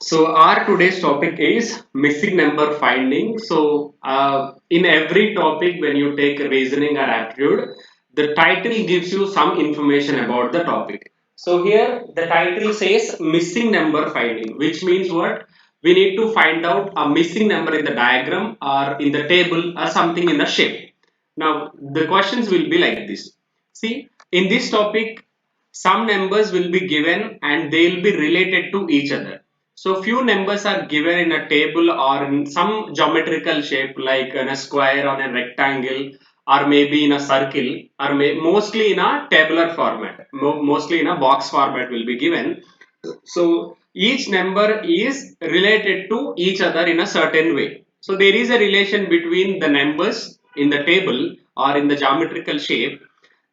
So our today's topic is missing number finding. In every topic, when you take reasoning or aptitude, the title gives you some information about the topic. So here the title says missing number finding, which means what? We need to find out a missing number in the diagram or in the table or something in the shape. Now the questions will be like this. See, in this topic, some numbers will be given and they will be related to each other. So few numbers are given in a table or in some geometrical shape like in a square or a rectangle or maybe in a circle or mostly in a tabular format, mostly in a box format will be given. So each number is related to each other in a certain way. So there is a relation between the numbers in the table or in the geometrical shape.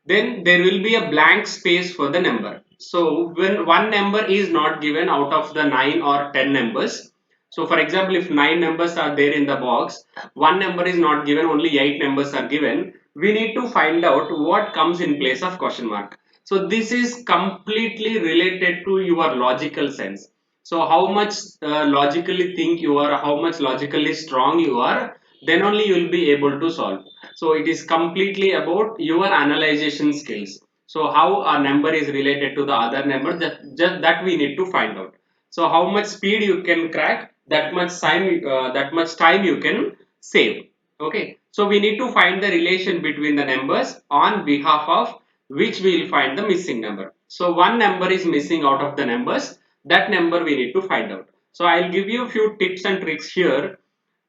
Then there will be a blank space for the number. So when one number is not given out of the 9 or 10 numbers, so for example, if 9 numbers are there in the box, one number is not given, only 8 numbers are given, we need to find out what comes in place of question mark. So this is completely related to your logical sense. So how much logically think you are, how much logically strong you are, then only you will be able to solve. So it is completely about your analyzation skills. So how a number is related to the other number, just that we need to find out. So how much speed you can crack, that much time you can save. Okay. So we need to find the relation between the numbers on behalf of which we will find the missing number. So one number is missing out of the numbers. That number we need to find out. So I'll give you a few tips and tricks here.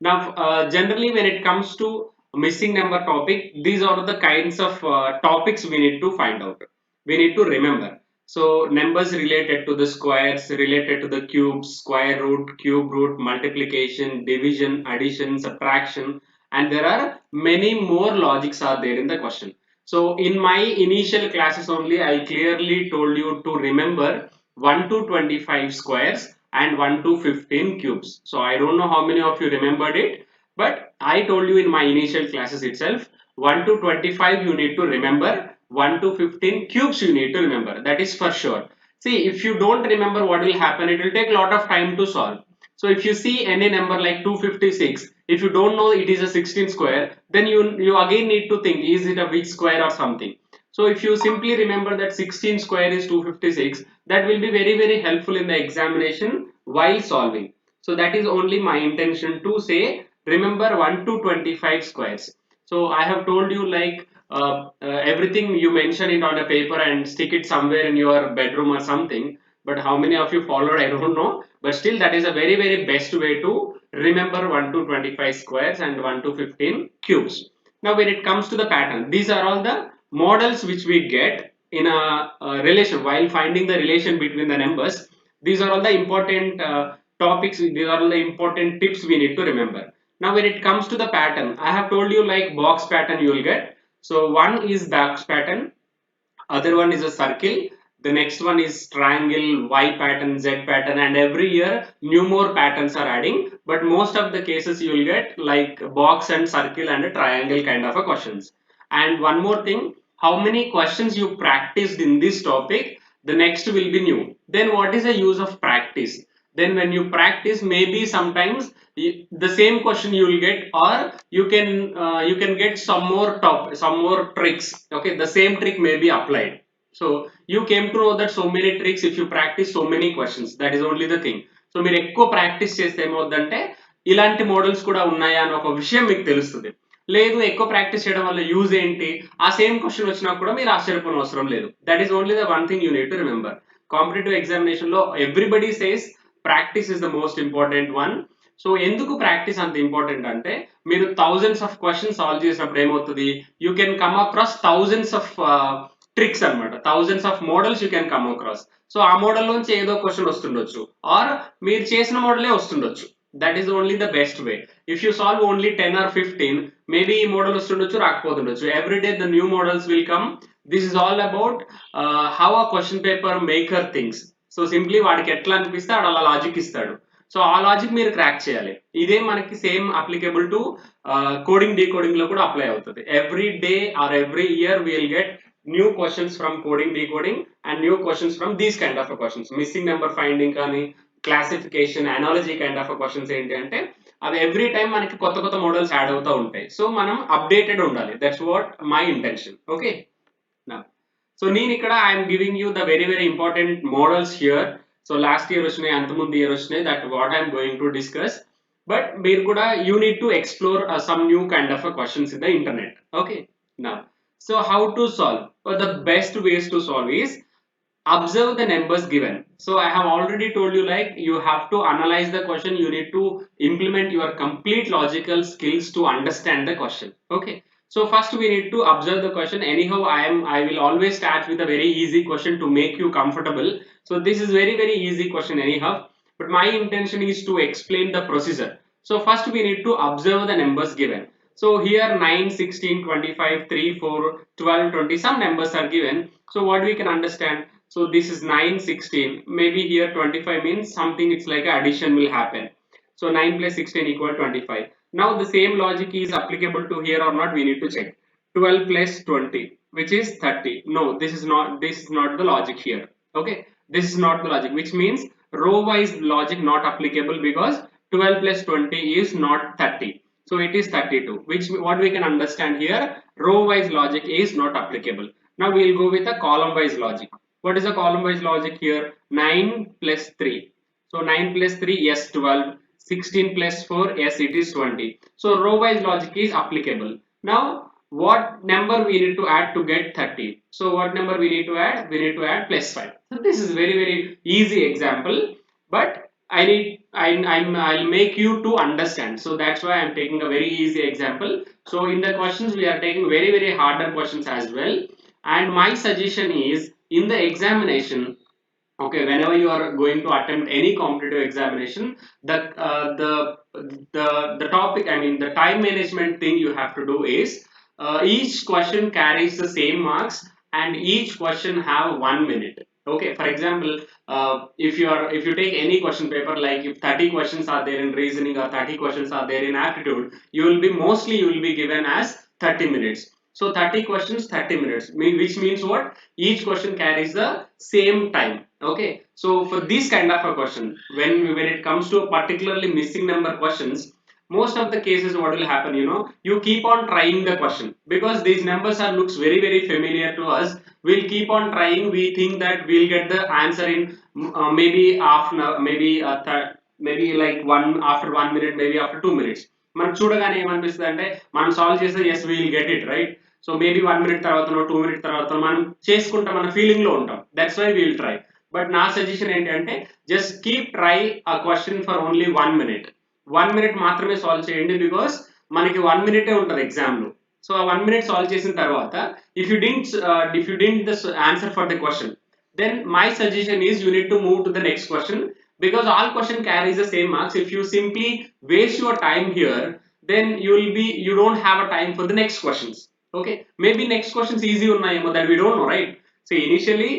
Now, generally, when it comes to missing number topic, these are the kinds of topics we need to find out. We need to remember. So, numbers related to the squares, related to the cubes, square root, cube root, multiplication, division, addition, subtraction, and there are many more logics are there in the question. So, in my initial classes only, I clearly told you to remember 1 to 25 squares and 1 to 15 cubes. So I don't know how many of you remembered it, but I told you in my initial classes itself 1 to 25 you need to remember, 1 to 15 cubes you need to remember. That is for sure. See, if you don't remember what will happen, it will take a lot of time to solve. So if you see any number like 256, if you don't know it is a 16 square, then you again need to think, is it a which square or something. So if you simply remember that 16 square is 256, that will be very helpful in the examination while solving. So that is only my intention to say remember 1 to 25 squares. So I have told you like everything you mention it on a paper and stick it somewhere in your bedroom or something. But how many of you followed, I don't know. But still, that is a very best way to remember 1 to 25 squares and 1 to 15 cubes. Now, when it comes to the pattern, these are all the models which we get in a relation while finding the relation between the numbers. These are all the important topics, these are all the important tips we need to remember. Now when it comes to the pattern, I have told you like box pattern you will get. So one is box pattern, other one is a circle, the next one is triangle, Y pattern, Z pattern, and every year new more patterns are adding, but most of the cases you will get like box and circle and a triangle kind of a questions. And one more thing, how many questions you practiced in this topic, the next will be new. Then what is the use of practice? Then when you practice, maybe sometimes the same question you will get, or you can get some more tricks. Okay, the same trick may be applied. So you came to know that so many tricks if you practice so many questions, that is only the thing. So మీరు ఎక్కువ practice చేస్తే ఏమవుతుందంటే ఇలాంటి models కూడా ఉన్నాయా అని ఒక విషయం మీకు తెలుస్తుంది. లేదు, ఎక్కువ ప్రాక్టీస్ చేయడం వల్ల యూజ్ ఏంటి, ఆ సేమ్ క్వశ్చన్ వచ్చినా కూడా మీరు ఆశ్చర్యపోవడం అవసరం లేదు. That is only the one thing you need to remember. Competitive examination లో everybody says practice is the most important one. So ఎందుకు ప్రాక్టీస్ అంత ఇంపార్టెంట్ అంటే, మీరు థౌజండ్స్ ఆఫ్ క్వశ్చన్స్ సాల్వ్ చేసినప్పుడు ఏమవుతుంది, you can come across thousands of tricks అనమాట, thousands of models you can come across. So ఆ model నుంచి ఏదో క్వశ్చన్ వస్తుండొచ్చు, ఆర్ మీరు చేసిన మోడలే వస్తుండొచ్చు. That is only the best way. If you solve only 10 or 15, maybe ఈ మోడల్ వస్తుండొచ్చు, రాకపోతుండొచ్చు. Every day the new models will come. This is all about how a question paper maker things. So simply వాడికి ఎట్లా అనిపిస్తే ఆడు అలా logic ఇస్తాడు. So ఆ లాజిక్ మీరు క్రాక్ చేయాలి. ఇదే మనకి same applicable to coding decoding లో కూడా అప్లై అవుతుంది. Every day or every year will get new questions from coding decoding and new questions from these kind of questions, missing number finding కానీ classification analogy kind of questions ఏంటి అంటే అవి every time మనకి కొత్త కొత్త models add అవుతూ ఉంటాయి. So మనం అప్డేటెడ్ ఉండాలి. That's what my intention. Okay, నా సో నేను ఇక్కడ I'm giving you the very very important models here. So last year వచ్చినాయి, అంతకుముందు ఇయర్ వచ్చినాయి, that what I'm going to discuss. But మీరు కూడా you need to explore some new kind of questions in the internet. Okay, నా so how to solve? Well, the best ways to solve is observe the numbers given. So I have already told you, like, you have to analyze the question, you need to implement your complete logical skills to understand the question. Okay, so first we need to observe the question. Anyhow, I will always start with a very easy question to make you comfortable. So this is very very easy question anyhow, but my intention is to explain the procedure. So first we need to observe the numbers given. So here 9, 16, 25, 3, 4, 12, 20, some numbers are given. So what we can understand, so this is 9, 16, maybe here 25 means something, it's like addition will happen. So 9 plus 16 equal 25. Now the same logic is applicable to here or not, we need to check. 12 plus 20, which is 30. No, this is not the logic here. Okay, this is not the logic, which means row wise logic not applicable, because 12 plus 20 is not 30. So it is 32, which what we can understand here, row wise logic is not applicable. Now we will go with a column wise logic. What is a column wise logic here? 9 plus 3. So 9 plus 3, yes, 12. 16 plus 4, yes, it is 20. So row wise logic is applicable. Now what number we need to add to get 30? So what number we need to add? We need to add plus 5. So this is very very easy example, but I'll make you to understand. So that's why I'm taking a very easy example. So in the questions we are taking very very harder questions as well. And my suggestion is, in the examination, okay, whenever you are going to attempt any competitive examination, the topic, I mean the time management thing you have to do is, each question carries the same marks and each question have 1 minute. Okay, for example, if you take any question paper, like if 30 questions are there in reasoning or 30 questions are there in aptitude, you will be given as 30 minutes. So 30 questions, 30 minutes, which means what? Each question carries the same time. Okay, so for this kind of a question, when it comes to particularly missing number questions, most of the cases what will happen, you keep on trying the question, because these numbers are looks very very familiar to us. We'll keep on trying, we think that we'll get the answer in maybe after, maybe like one after 1 minute, maybe after 2 minutes. మనకు చూడగానే ఏమనిపిస్తుంది అంటే మనం solve చేస్తే as will get it right. So maybe 1 minute తర్వాతనో 2 minute తర్వాత మనం చేసుకుంటాం, మన ఫీలింగ్ లో ఉంటాం. That's why will try. But నా సజెషన్ ఏంటంటే, జస్ట్ కీప్ ట్రై ఆ question for only 1 minute. 1 minute మాత్రమే సాల్వ్ చేయండి, బికాస్ మనకి 1 minute ఉంటుంది ఎగ్జామ్ లో. సో ఆ 1 minute సాల్వ్ చేసిన తర్వాత, if you didn't the answer for the question, then my suggestion is you need to move to the next question, because all question carries the same marks. If you simply waste your time here, then you don't have a time for the next questions. Okay, maybe next questions easy unnayemo, that we don't know, right? So initially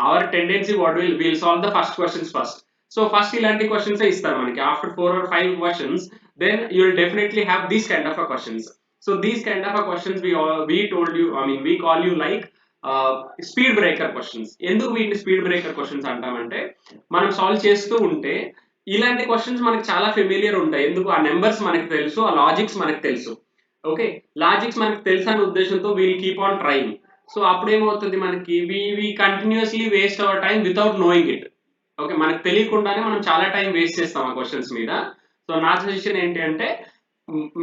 our tendency, what we'll solve the first questions first. So first ఇలాంటి questions ఇస్తారు మనకి. After 4 or 5 questions, then you will definitely have these kind of a questions. So these kind of a questions we told you, I mean we call you like speed breaker questions. ఎందుకు వీటిని speed breaker questions అంటామంటే, మనం solve చేస్తూ ఉంటే ఇలాంటి questions మనకి చాలా familiar ఉంటాయి. ఎందుకు? ఆ నెంబర్స్ మనకి తెలుసు, ఆ లాజిక్స్ మనకి తెలుసు. ఓకే, లాజిక్స్ మనకి తెలుసు అనే ఉద్దేశంతో we'll keep on trying. So అప్పుడు ఏమవుతుంది, మనకి we continuously waste our time without knowing it. Okay, మనకు తెలియకుండానే మనం చాలా టైం వేస్ట్ చేస్తాం ఆ క్వశ్చన్స్ మీద. సో నా సజెషన్ ఏంటి అంటే,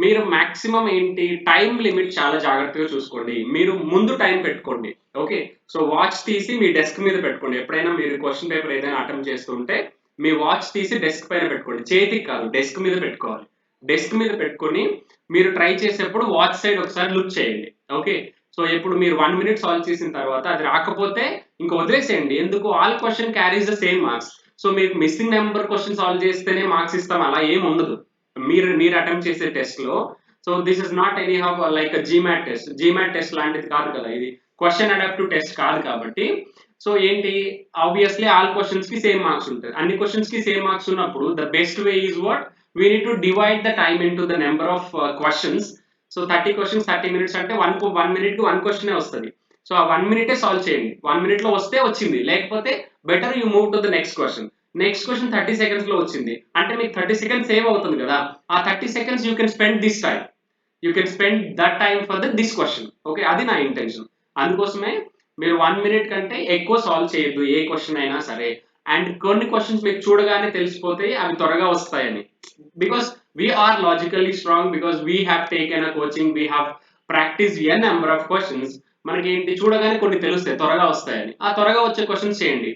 మీరు మాక్సిమం ఏంటి, టైం లిమిట్ చాలా జాగ్రత్తగా చూసుకోండి. మీరు ముందు టైం పెట్టుకోండి. ఓకే, సో వాచ్ తీసి మీ డెస్క్ మీద పెట్టుకోండి. ఎప్పుడైనా మీరు క్వశ్చన్ పేపర్ ఏదైనా అటెంప్ట్ చేస్తుంటే మీ వాచ్ తీసి డెస్క్ పైన పెట్టుకోండి. చేతికి కాదు, డెస్క్ మీద పెట్టుకోవాలి. డెస్క్ మీద పెట్టుకొని మీరు ట్రై చేసేప్పుడు వాచ్ సైడ్ ఒకసారి లుక్ చేయండి. ఓకే, సో ఎప్పుడు మీరు 1 minute సాల్వ్ చేసిన తర్వాత అది రాకపోతే ఇంకా వదిలేసేయండి. ఎందుకు? All question carries the same marks. So మీకు మిస్సింగ్ నెంబర్ క్వశ్చన్ సాల్వ్ చేస్తేనే మార్క్స్ ఇస్తాం, అలా ఏం ఉండదు మీరు అటెంప్ట్ చేసే టెస్ట్ లో. So this is not any how like GMAT test లాంటిది కాదు కదా, ఇది క్వశ్చన్ అడాప్టివ్ టెస్ట్ కాదు కాబట్టి. సో ఏంటి, ఆబ్వియస్లీ ఆల్ క్వశ్చన్స్ కి సేమ్ మార్క్స్ ఉంటుంది. అన్ని క్వశ్చన్స్ కి సేమ్ మార్క్స్ ఉన్నప్పుడు the best way is what, we need to divide the time in to the number of questions. So 30 questions 30 minutes అంటే 1 minute కి 1 question వస్తుంది. So ఆ 1 minute solve చేయండి. 1 minute లో వస్తే వచ్చింది, లేకపోతే better you move to the next question. Next question 30 seconds లో వచ్చింది అంటే మీకు 30 seconds సేవ్ అవుతుంది కదా. ఆ 30 seconds you can spend this time, you can spend that time for the this question. Okay, అది నా ఇంటెన్షన్. అందుకోసమే మీరు 1 minute కంటే ఎక్కువ సాల్వ్ చేయొద్దు ఏ క్వశ్చన్ అయినా సరే. అండ్ కొన్ని క్వశ్చన్స్ మీకు చూడగానే తెలిసిపోతాయి అవి త్వరగా వస్తాయని. Because we are logically strong, because we have taken a coaching, we have practiced a number of questions. మనకి ఏంటి చూడగానే కొన్ని తెలుస్తాయి త్వరగా వస్తాయని. ఆ త్వరగా వచ్చే క్వశ్చన్స్ చేయండి.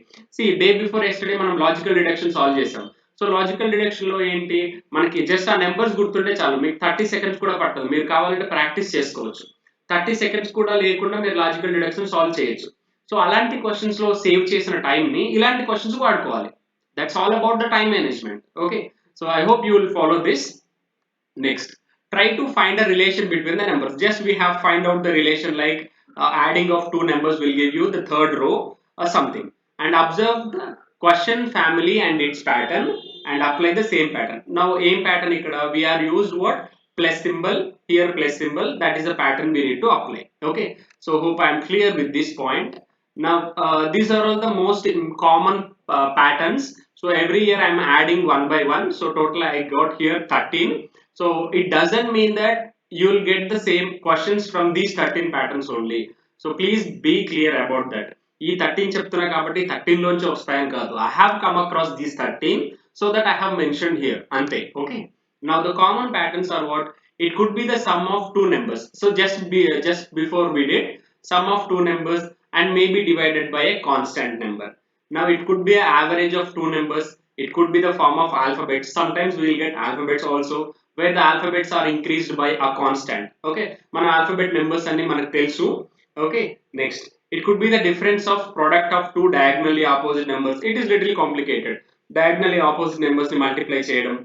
డే బిఫోర్ ఎస్టర్డే మనం లాజికల్ డిడక్షన్ సాల్వ్ చేసాం. సో లాజికల్ డిడక్షన్ లో ఏంటి, మనకి జస్ట్ ఆ నెంబర్స్ గుర్తుంటే చాలు, మీకు 30 seconds కూడా పట్టదు. మీరు కావాలంటే ప్రాక్టీస్ చేసుకోవచ్చు. 30 seconds కూడా లేకుండా మీరు లాజికల్ డిడక్షన్ సాల్వ్ చేయొచ్చు. సో అలాంటి క్వశ్చన్స్ లో సేవ్ చేసిన టైం ని ఇలాంటి క్వశ్చన్స్ వాడుకోవాలి. That's all about the time management. Okay, so I hope you will follow this. Next, try to find a relation between the numbers. Just we have find out the relation, like adding of two numbers will give you the third row or something. And observe the question family and its pattern and apply the same pattern. Now aim pattern ikkada we are used what, plus symbol, here plus symbol, that is the pattern we need to apply. Okay, so hope I am clear with this point. Now these are all the most common patterns. So every year I am adding one by one, so total I got here 13. So it doesn't mean that you will get the same questions from these 13 patterns only. So please be clear about that. ఈ 13 చెప్తున్నా కాబట్టి 13 లోంచి వస్తాయని కాదు. I have come across these 13, so that I have mentioned here. అంతే. Okay. Now the common patterns are what? It could be the sum of two numbers. So just before we did sum of two numbers and may be divided by a constant number. Now it could be an average of two numbers. It could be the form of alphabets. Sometimes we will get alphabets also, where the alphabets are increased by a constant. Okay, మన alphabet numbers అన్ని మనకు తెలుసు. Okay, next, it could be the difference of product of two diagonally opposite numbers. It is little complicated. Diagonally opposite numbers ని multiply చేయడం,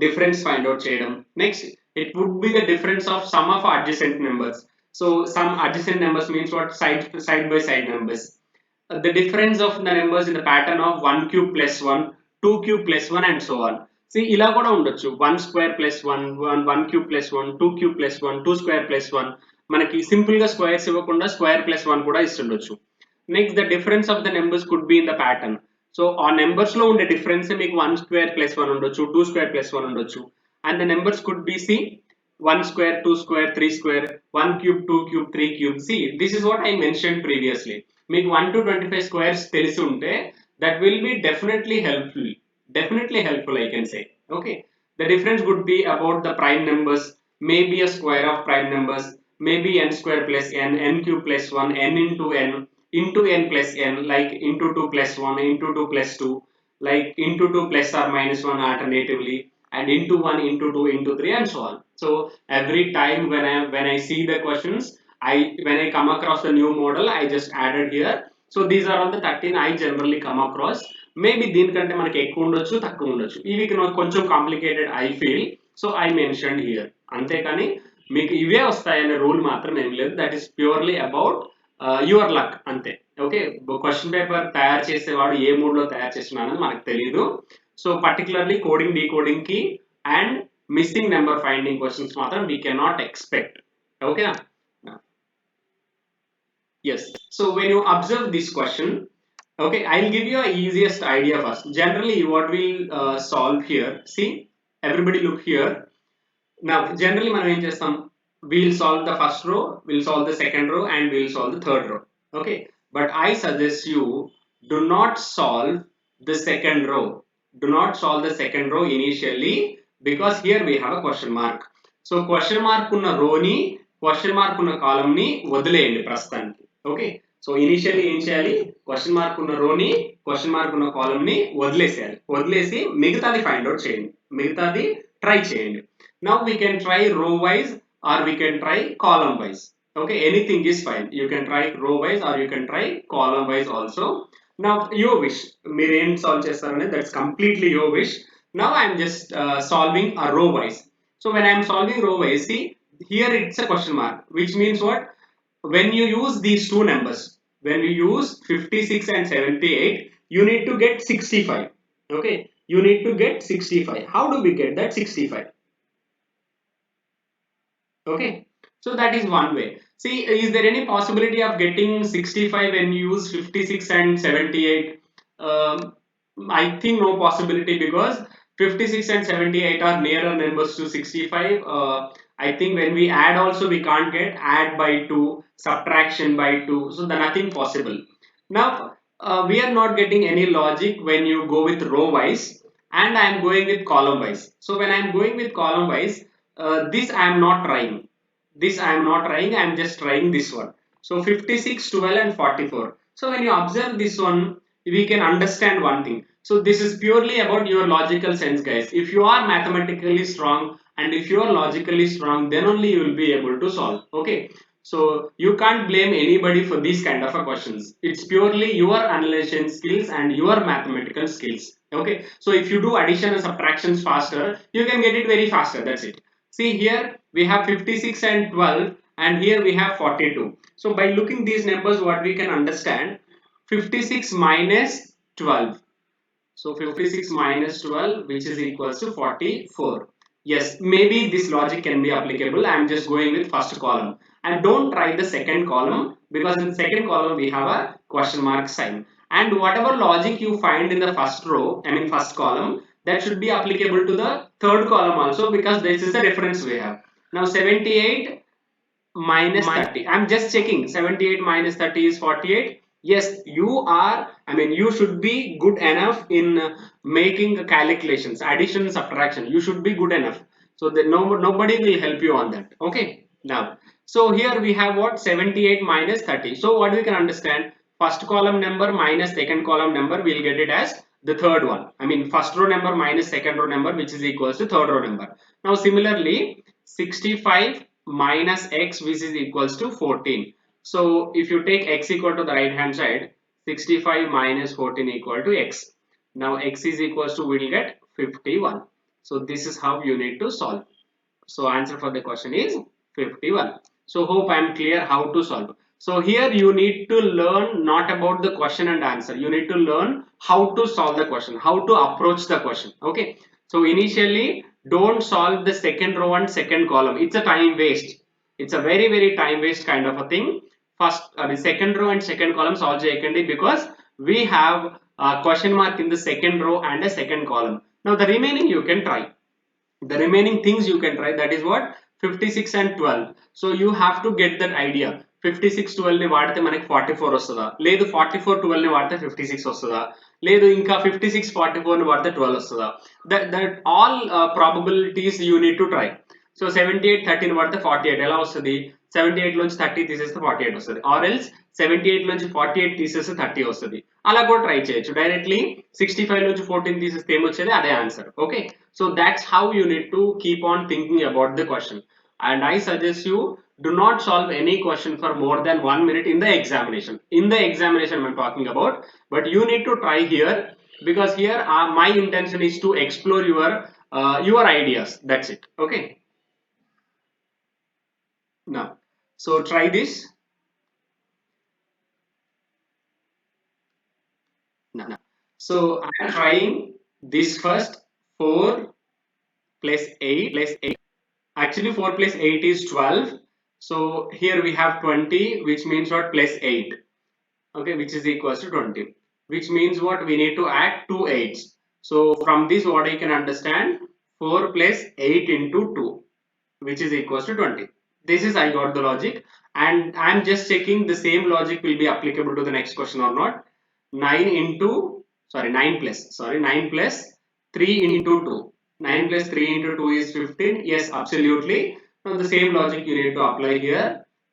difference find out చేయడం. Next, it would be the difference of sum of adjacent numbers. So some adjacent numbers means what, side by side numbers. The difference of the numbers in the pattern of 1 cube plus 1, 2 cube plus 1 and so on. See ఇలా కూడా ఉండొచ్చు, 1 square plus 1, 1 cube plus 1, 2 cube plus 1, 2 square plus 1. మనకి simple గా squares ఇవ్వకుండా square plus 1 కూడా ఇస్తుండొచ్చు. Next, the difference of the numbers could be in the pattern. So ఆ numbers లో ఉండే డిఫరెన్స్ మీకు 1 square plus 1 ఉండొచ్చు, 2 square plus 1 ఉండొచ్చు. And the numbers could be c 1 square, 2 square, 3 square, 1 cube, 2 cube, 3 cube. See, this is what I mentioned previously. మీకు 1 to 25 squares తెలిసి ఉంటే that will be definitely helpful. Definitely helpful, I can say. Okay, the difference would be about the prime numbers, maybe a square of prime numbers, maybe n square plus n, n cube plus 1, n into n plus n, like into 2 plus 1, into 2 plus 2, like into 2 plus or minus 1 alternatively, and into 1, into 2, into 3, and so on. So every time when I see the questions, when I come across the new model, I just added here. So these are all the 13 I generally come across. Maybe దీనికంటే మనకి ఎక్కువ ఉండొచ్చు, తక్కువ ఉండొచ్చు. ఇవి కొంచెం complicated I feel, so I mention here. అంతేకాని మీకు ఇవే వస్తాయనే రూల్ మాత్రం ఏం లేదు. That is purely about your luck అంతే. ఓకే, క్వశ్చన్ పేపర్ తయారు చేసేవాడు ఏ మూడ్ లో తయారు చేస్తున్నాడని మనకు తెలియదు. సో పర్టికులర్లీ కోడింగ్ డీకోడింగ్ కి and missing number finding questions మాత్రం వీ కెనాట్ ఎక్స్పెక్ట్. ఓకేనా? Yes. So when you observe this question, okay, I'll give you a easiest idea first. Generally, what we'll solve here. See, everybody look here. Now, generally, మనం ఏం చేస్తాం? We'll solve the first row, we'll solve the second row, and we'll solve the third row. Okay, but I suggest you do not solve the second row. Do not solve the second row initially, because here we have a question mark. So question mark ఉన్న row ని, question mark ఉన్న column ని వదిలేయండి ప్రస్తుతానికి. Okay, so initially ఏం చేయాలి? Question mark ఉన్న రోని, question mark ఉన్న కాలమ్ ని వదిలేసేయాలి. వదిలేసి మిగతాది ఫైండ్ అవుట్ చేయండి, మిగతాది ట్రై చేయండి. Now we can try row wise or we can try column wise. Okay, anything is fine. You can try row wise or you can try column wise also. Now your wish, మీరు ఏం సాల్వ్ చేస్తారనేది that's completely your wish. Now I'm just solving a row wise. So when I am solving row wise, see here it's a question mark, which means what? When you use these two numbers, when you use 56 and 78, you need to get 65. Okay, you need to get 65. How do we get that 65? Okay, so that is one way. See, is there any possibility of getting 65 when you use 56 and 78? Um, I think no possibility, because 56 and 78 are nearer numbers to 65. I think when we add also we can't get add by 2, subtraction by 2. So the nothing possible. Now we are not getting any logic when you go with row wise, and I am going with column wise. So when I am going with column wise, this I am not trying. This I am not trying, I am just trying this one. So 56, 12 and 44. So when you observe this one, we can understand one thing. So this is purely about your logical sense, guys. If you are mathematically strong and if you are logically strong, then only you will be able to solve. Okay. So you can't blame anybody for these kind of a questions. It's purely your analysis skills and your mathematical skills. Okay. So if you do addition and subtractions faster, you can get it very faster. That's it. See, here we have 56 and 12, and here we have 42. So by looking these numbers, what we can understand, 56 minus 12. So 56 minus 12, which is equals to 44. Yes, maybe this logic can be applicable. I am just going with first column. And don't try the second column, because in the second column we have a question mark sign. And whatever logic you find in the first row, I mean first column, that should be applicable to the third column also, because this is the reference we have. Now 78 minus 30. I'm just checking. 78 minus 30 is 48. Yes, you are, I mean, you should be good enough in making calculations, addition, subtraction. You should be good enough. So that nobody will help you on that. Okay. Now, so here we have what? 78 minus 30. So what we can understand? First column number minus second column number, we'll get it as the third one. I mean, first row number minus second row number, which is equals to third row number. Now, similarly, 65 minus x, which is equals to 14. So if you take x equal to the right hand side, 65 minus 14 equal to x. Now x is equals to, we will get 51. So this is how you need to solve. So answer for the question is 51. So hope I am clear how to solve. So here you need to learn not about the question and answer. You need to learn how to solve the question, how to approach the question. Okay. So initially, don't solve the second row and second column. It's a time waste. It's a very time waste kind of a thing. First, the second row and second column solve JKD, because we have a question mark in the second row and a second column. Now the remaining you can try. The remaining things you can try, that is what, 56 and 12. So you have to get that idea. 56 12 ని వాడితే మనకి 44 వస్తుందా, లేదు 44 12 ని వాడితే 56 వస్తుందా, లేదు ఇంకా 56 44 ని వాడితే 12 వస్తుందా. That all probabilities you need to try. So 78 13 వాడితే 48 ఎలా వస్తుంది, 78 లోంచి 30 తీసేస్తే 48 వస్తుంది, ఆర్ ఎల్స్ 78 లోంచి 48 తీసేస్తే 30 వస్తుంది. అలా కూడా ట్రై చేయొచ్చు. డైరెక్ట్లీ 65 లోంచి 14 తీసేస్తే ఏమొచ్చేది, అదే answer. Okay. So that's how you need to keep on thinking about the question. And I suggest you, do not solve any question for more than 1 minute in the examination. In the examination I'm talking about, but you need to try here, because here my intention is to explore your ideas. That's it. Okay. Now, so try this. Now, so I'm trying this first. 4 plus 8 plus 8. Actually 4 plus 8 is 12. So here we have 20, which means what, plus 8. Okay, which is equals to 20. Which means what, we need to add 2 8s. So from this what I can understand, 4 plus 8 into 2, which is equals to 20. This is, I got the logic, and I'm just checking the same logic will be applicable to the next question or not. 9 into, sorry, 9 plus, sorry, 9 plus 3 into 2. 9 plus 3 into 2 is 15. Yes, absolutely. Now the same logic you need to apply here.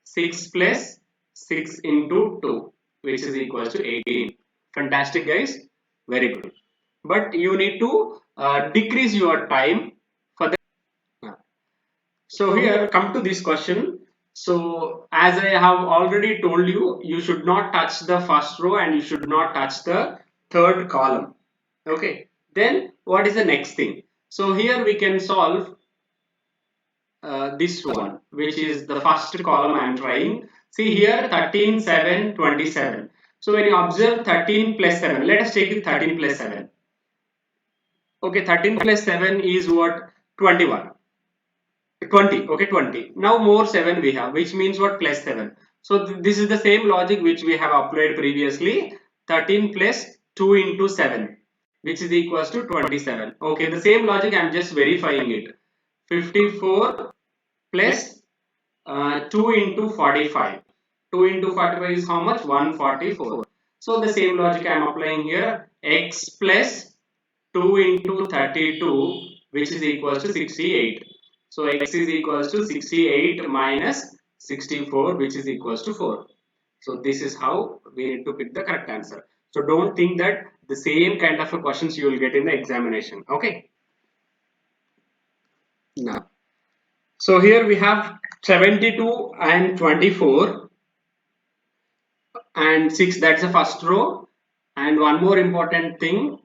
6 plus 6 into 2, which is equals to 18. Fantastic, guys. Very good. But you need to decrease your time for the. So here come to this question. So as I have already told you, you should not touch the first row and you should not touch the third column. Okay. Then what is the next thing? So here we can solve this one, which is the first column I am trying. See here 13, 7, 27. So when you observe 13 plus 7, let us take it 13 plus 7. Okay, 13 plus 7 is what? 21. 20. Okay, 20. Now more 7 we have, which means what? Plus 7. So this is the same logic which we have applied previously. 13 plus 2 into 7, which is equals to 27. Okay, the same logic, I'm just verifying it. 54 plus 2 into 45. 2 into 45 is how much? 144. So the same logic I am applying here. X plus 2 into 32, which is equals to 68. So x is equals to 68 minus 64, which is equals to 4. So this is how we need to pick the correct answer. So don't think that the same kind of questions you will get in the examination. Okay. Now, so here we have 72 and 24 and 6. That's the first row. And one more important thing,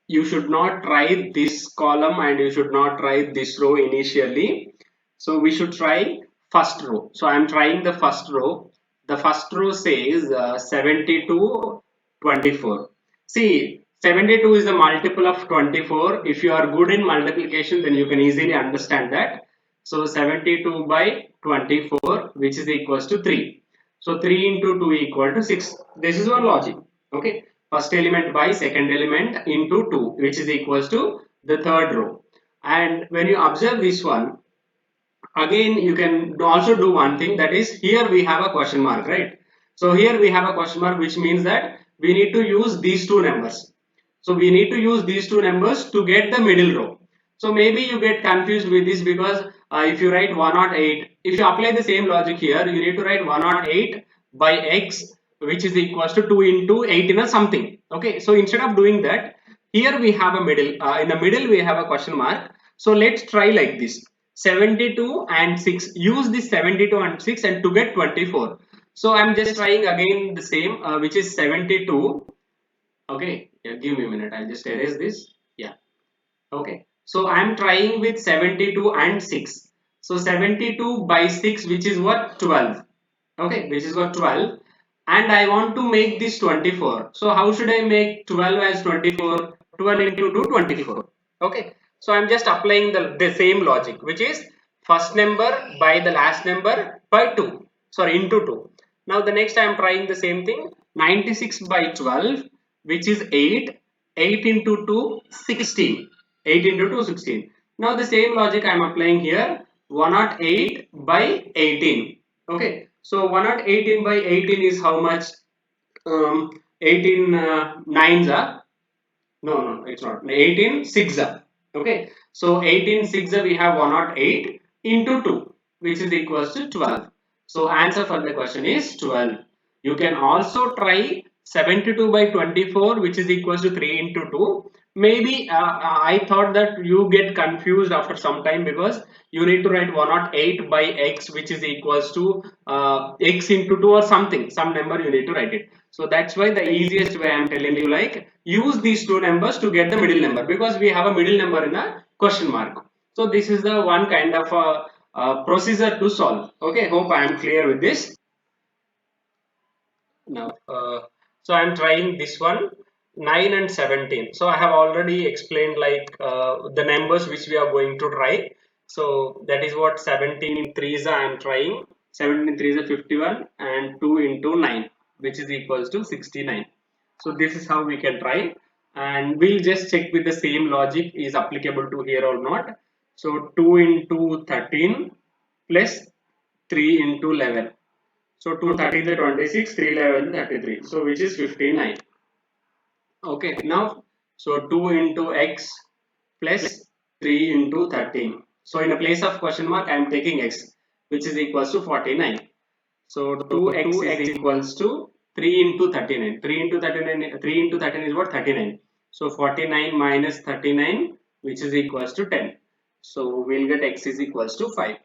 you should not write this column and you should not write this row initially. So we should try first row. So I am trying the first row. The first row says 72 24. See, 72 is the multiple of 24. If you are good in multiplication, then you can easily understand that. So 72 by 24, which is equals to 3. So 3 into 2 equal to 6. This is one logic. Okay. First element by second element into 2, which is equals to the third row. And when you observe this one, again you can also do one thing, that is, here we have a question mark, right? So here we have a question mark, which means that we need to use these two numbers. So we need to use these two numbers to get the middle row. So maybe you get confused with this because if you write 108, if you apply the same logic here, you need to write 108 by x, which is equals to 2 into 18 or something. Okay, so instead of doing that, here we have a middle, in the middle we have a question mark. So let's try like this. 72 and 6, use this 72 and 6 and to get 24. So I'm just trying again the same, which is 72. Okay, yeah, give me a minute, I'll just erase this. Yeah, okay, so I'm trying with 72 and 6. So 72 by 6, which is what? 12. Okay, which is what? 12. And I want to make this 24. So how should I make 12 as 24? 12 into 2, 24. Okay, so I'm just applying the same logic, which is first number by the last number by 2. Sorry, into 2. Now the next I am trying the same thing. 96 by 12, which is 8. 8 into 2, 16. 8 into 2, 16. Now the same logic I am applying here. 108 by 18. Okay, so 118 by 18 is how much? 18 nines are, no, it's not, 18 six are. Okay, so 18 six we have 108 into 2, which is equals to 12. So answer for the question is 12. You can also try 72 by 24, which is equals to 3 into 2. Maybe I thought that you get confused after some time because you need to write 108 by x, which is equals to x into 2 or something, some number you need to write it. So that's why the easiest way I'm telling you, like, use these two numbers to get the middle number, because we have a middle number in a question mark. So this is the one kind of procedure to solve. Okay, hope I am clear with this. Now, so I'm trying this one, 9 and 17. So I have already explained like the numbers which we are going to try. So that is what 17 threes I am trying. 17 threes are 51 and 2 into 9, which is equals to 69. So this is how we can try, and we'll just check with the same logic is applicable to here or not. So 2 into 13 plus 3 into 11. So 2 13 is 26, 3 11 is 33. So which is 59. Okay, now so 2 into x plus 3 into 13. So in a place of question mark, I am taking x, which is equals to 49. So 2x is equals to 3 into 39. 3 into 39, 3 into 13 is what? 39. So 49 minus 39, which is equals to 10. So we'll get x is equals to 5.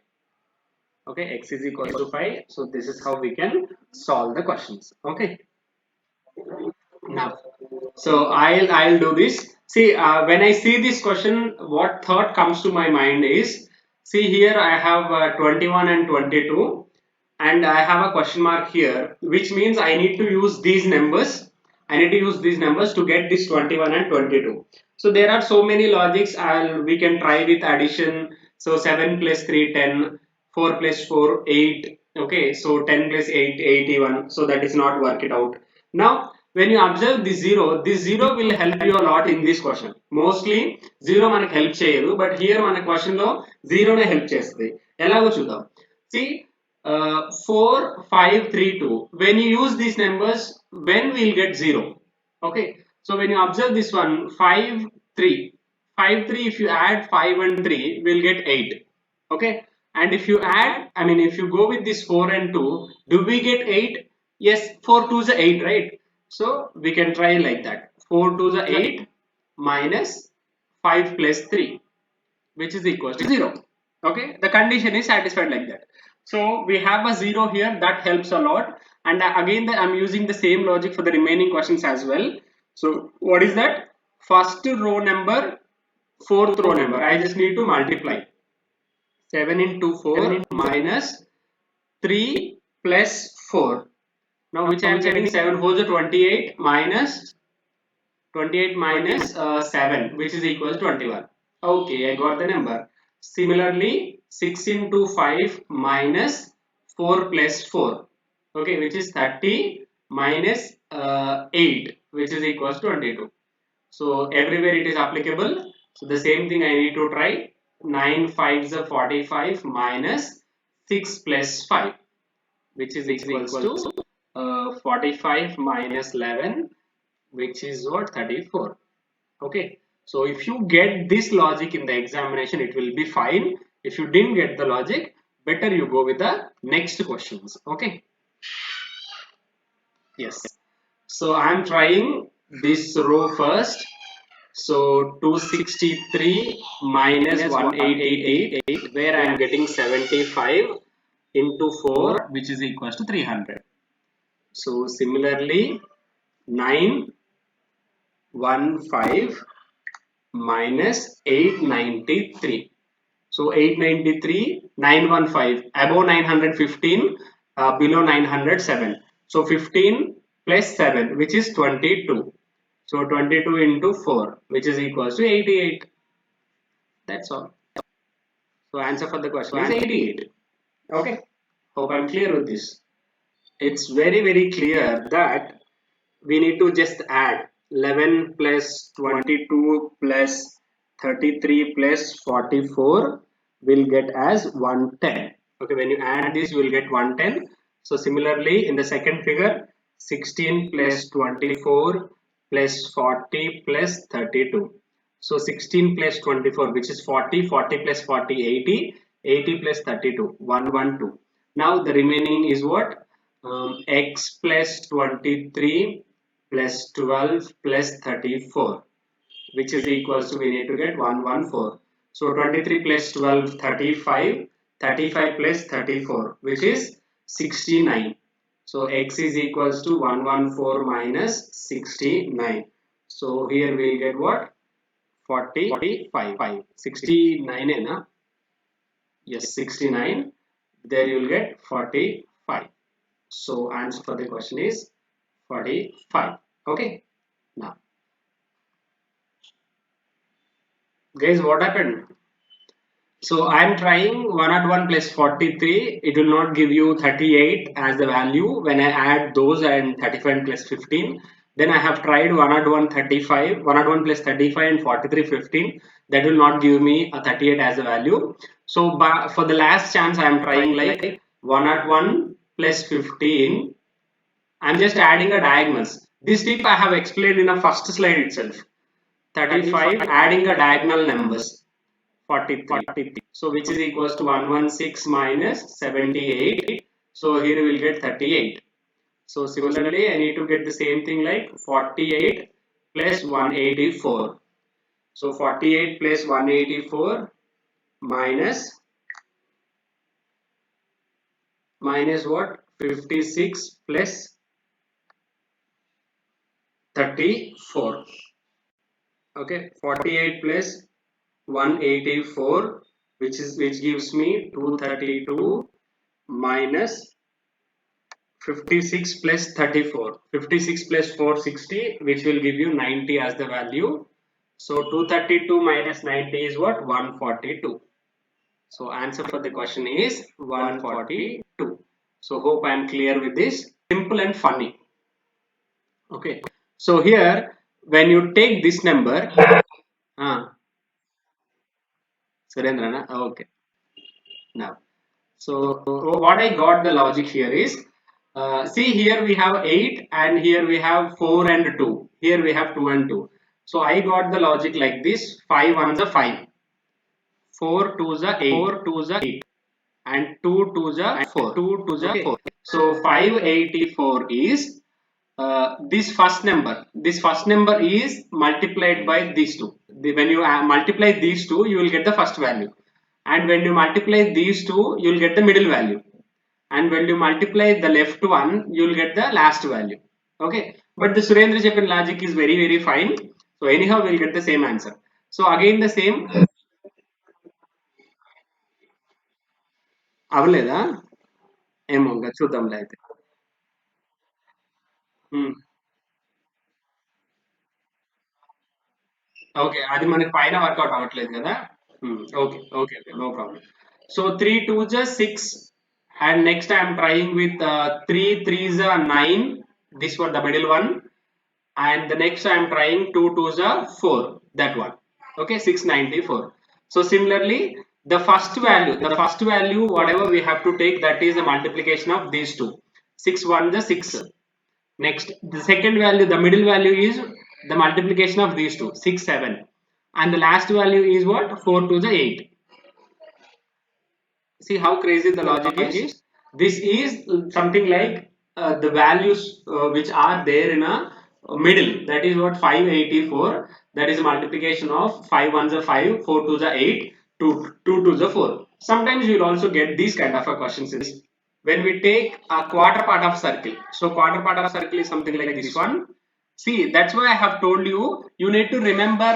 Okay, x is equals to 5. So this is how we can solve the questions. Okay, now, so I'll do this. See, when I see this question, what thought comes to my mind is, see here I have 21 and 22, and I have a question mark here, which means I need to use these numbers. I need to use these numbers to get this 21 and 22. So there are so many logics. We can try with addition. So 7 plus 3 10, 4 plus 4 8. Okay, so 10 plus 8 81. So that is not work it out. Now when you observe this zero will help you a lot in this question. Mostly zero మనకు help చేయదు, but here మన question లో zero నే help చేస్తుంది. ఎలాగో చూద్దాం. See, 4 5 3 2. When you use these numbers, when we'll get zero. Okay, so when you observe this one 5 3 5 3, if you add 5 and 3 we'll get 8. Okay, and if you add, I mean if you go with this 4 and 2, do we get 8? Yes, 4 2 is 8, right? So we can try like that. 4 2 is 8 minus 5 plus 3, which is equal to 0. Okay, the condition is satisfied like that. So we have a 0 here, that helps a lot. And again I'm using the same logic for the remaining questions as well. So what is that? First row number, fourth row number, I just need to multiply. 7 into 4 minus 3 plus 4. Now which I am getting? 7 4 is 28 minus 7, which is equal to 21. Okay, I got the number. Similarly, 6 into 5 minus 4 plus 4. Okay, which is 30 minus 8, which is equal to 22. So everywhere it is applicable. So the same thing I need to try. 9 5 is 45 minus 6 plus 5, which is equal to 45 minus 11, which is what? 34. Okay, so if you get this logic in the examination, it will be fine. If you didn't get the logic, better you go with the next questions. Okay, yes. So I am trying this row first. So 263 minus 188, where I am getting 75 into 4, which is equal to 300. So similarly, 915 minus 893. So 893, 915, above 915, below 907. So 15 plus 7, which is 22. So 22 into 4, which is equals to 88. That's all. So answer for the question is 88. Okay. Hope I'm clear with this. It's very clear that we need to just add 11 plus 22 plus 33 plus 44 will get as 110. Okay, when you add this you will get 110. So similarly in the second figure, 16 plus 24 plus 40 plus 32. So 16 plus 24, which is 40, 40 plus 40 80, 80 plus 32 112. Now the remaining is what? X plus 23 plus 12 plus 34, which is equals to, we need to get 114. So 23 plus 12 35, 35 plus 34, which is 69. So x is equals to 114 minus 69. So here we get what? 45. 69 na? Yes, 69. There you will get 45. So answer for the question is 45. Okay. Now, guys, what happened? So I am trying 101 plus 43. It will not give you 38 as the value when I add those and 35 plus 15. Then I have tried 101 35, 101 plus 35 and 43 15. That will not give me a 38 as a value. So for the last chance, I am trying like 101 plus 15. I'm just adding a diagonals. This tip I have explained in a first slide itself. 35 adding a diagonal numbers. 43. So which is equals to 116 minus 78. So here we will get 38. So similarly, I need to get the same thing like 48 plus 184. So 48 plus 184 minus what? 56 plus 34. Okay, 48 plus 184, which gives me 232 minus 56 plus 34. 56 plus 460, which will give you 90 as the value. So 232 minus 90 is what? 142. So answer for the question is 142. So hope I am clear with this. Simple and funny. Okay. So here, when you take this number, Surendrana, okay. Now, so what I got the logic here is, see here we have 8 and here we have 4 and 2. Here we have 2 and 2. So I got the logic like this: 5 ones are 5, 4 twos are 8, 4 twos are 8, and 2 twos are 4. 2 twos are 4. So 584 is this first number. This first number is multiplied by these two. When you multiply these two, you will get the first value. And when you multiply these two, you will get the middle value. And when you multiply the left one, you will get the last value. Okay. But the Surendra Japan logic is very, very fine. So anyhow, we'll get the same answer. So again the same. అవలేదా ఏమో ఇంకా చూద్దాంలే అయితే. Okay. అది మనకి పైన work out అవ్వట్లేదు కదా. Okay. Okay. Okay. No problem. So 3 2s are 6 and next I am trying with 3 3s are 9. This was the middle one, and the next I am trying 2 2s are 4. That one. Okay, 694. So similarly, the first value whatever we have to take, that is the multiplication of these two. 6 1 is 6. Next, the second value, the middle value is the multiplication of these two, 6 7, and the last value is what, 4 to the 8. See how crazy the logic is. This is something like the values which are there in a middle, that is what, 584, that is multiplication of 5 ones are 5, 4 to the 8, 2 to the 4. Sometimes you will also get these kind of a questions when we take a quarter part of circle. So quarter part of circle is something like this one. See, that's why I have told you, you need to remember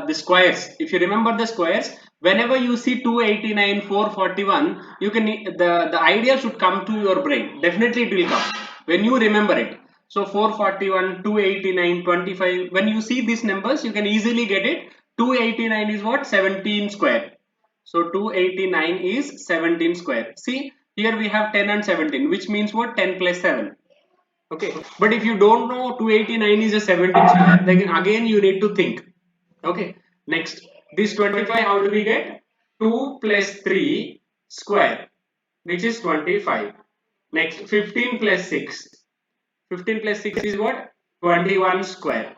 the squares. If you remember the squares, whenever you see 289, 441, you can, the idea should come to your brain. Definitely it will come when you remember it. So 441, 289, 25, when you see these numbers, you can easily get it. 289 is what? 17 square. So 289 is 17 square. See, here we have 10 and 17, which means what? 10 plus 7. Okay, but if you don't know 289 is a 17 square, then again you need to think. Okay, next, this 25, how do we get? 2 plus 3 square, which is 25. Next, 15 plus 6. 15 plus 6 is what? 21 square.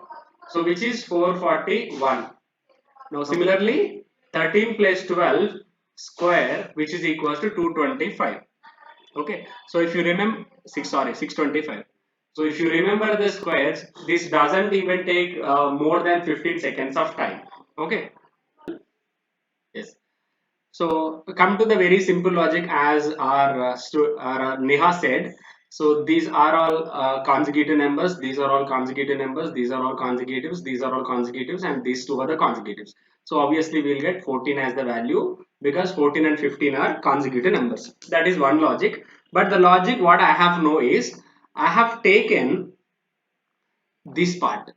So which is 441. Now similarly, 13 plus 12 square, which is equals to 225. Okay, so if you remember 625. So if you remember the squares, this doesn't even take more than 15 seconds of time. Okay, yes. So come to the very simple logic, as our Neha said. So these are all consecutive numbers, these are all consecutive numbers, these are all consecutives, these are all consecutives, and these two are the consecutives. So obviously we'll get 14 as the value, because 14 and 15 are consecutive numbers. That is one logic. But the logic what I have know is, I have taken this part.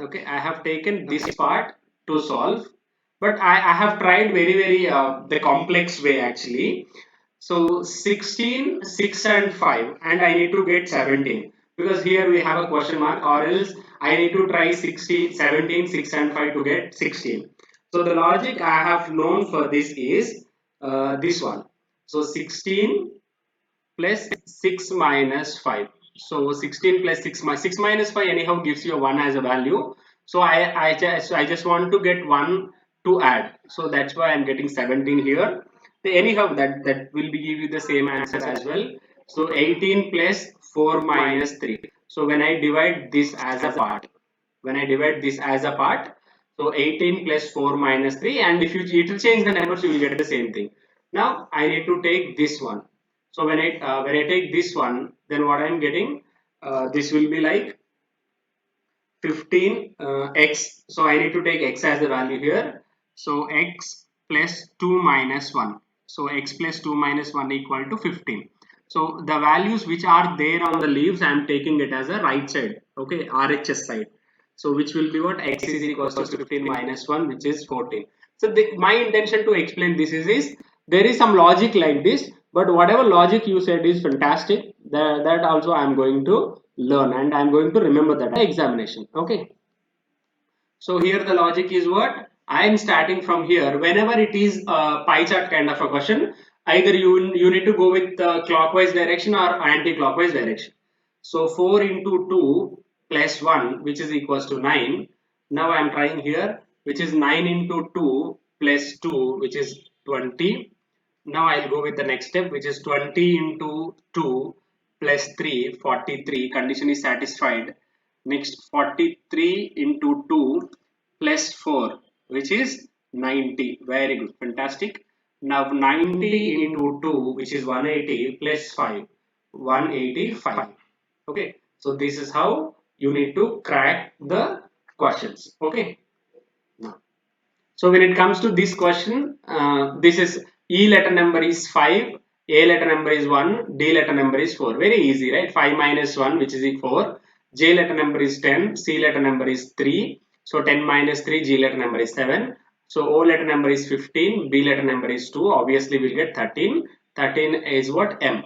Okay, I have taken this part to solve, but I have tried very the complex way actually. So 16, 6 and 5, and I need to get 17, because here we have a question mark, or else I need to try 16, 17, 6 and 5 to get 16. So the logic I have known for this is this one. So 16 plus 6 minus 5. So 16 plus 6 minus 5 anyhow gives you a 1 as a value. So I just want to get 1 to add. So that's why I'm getting 17 here. So anyhow, that will be give you the same answer as well. So 18 plus 4 minus 3. So when I divide this as a part, so 18 plus 4 minus 3, and if you interchange the numbers, you will get the same thing. Now I need to take this one. So when I take this one, then what I'm getting, this will be like 15 x. So I need to take x as the value here. So x plus 2 minus 1. So x plus 2 minus 1 equal to 15. So the values which are there on the leaves, I am taking it as a right side. Okay, RHS side. So which will be what? X is equals to 15 minus 1, which is 14. So my intention to explain this is there is some logic like this, but whatever logic you said is fantastic. That also I am going to learn and I am going to remember that examination. Okay. So here the logic is what? I am starting from here. Whenever it is a pie chart kind of a question, either you need to go with the clockwise direction or anti-clockwise direction. So 4 into 2 plus 1, which is equals to 9. Now I am trying here, which is 9 into 2 plus 2, which is 20. Now I'll go with the next step, which is 20 into 2 plus 3, 43. Condition is satisfied. Next 43 into 2 plus 4, which is 90. Very good, fantastic. Now 90 into 2, which is 180 plus 5, 185. Okay, so this is how you need to crack the questions. Okay. Now, so when it comes to this question, this is E letter number is 5, A letter number is 1, D letter number is 4. Very easy, right? 5 minus 1, which is 4. J letter number is 10, C letter number is 3. So 10 minus 3, G letter number is 7. So O letter number is 15, B letter number is 2. Obviously, we'll get 13. 13 is what? M.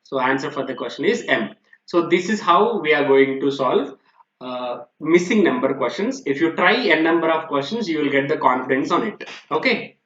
So answer for the question is M. So this is how we are going to solve missing number questions. If you try n number of questions, you will get the confidence on it. Okay.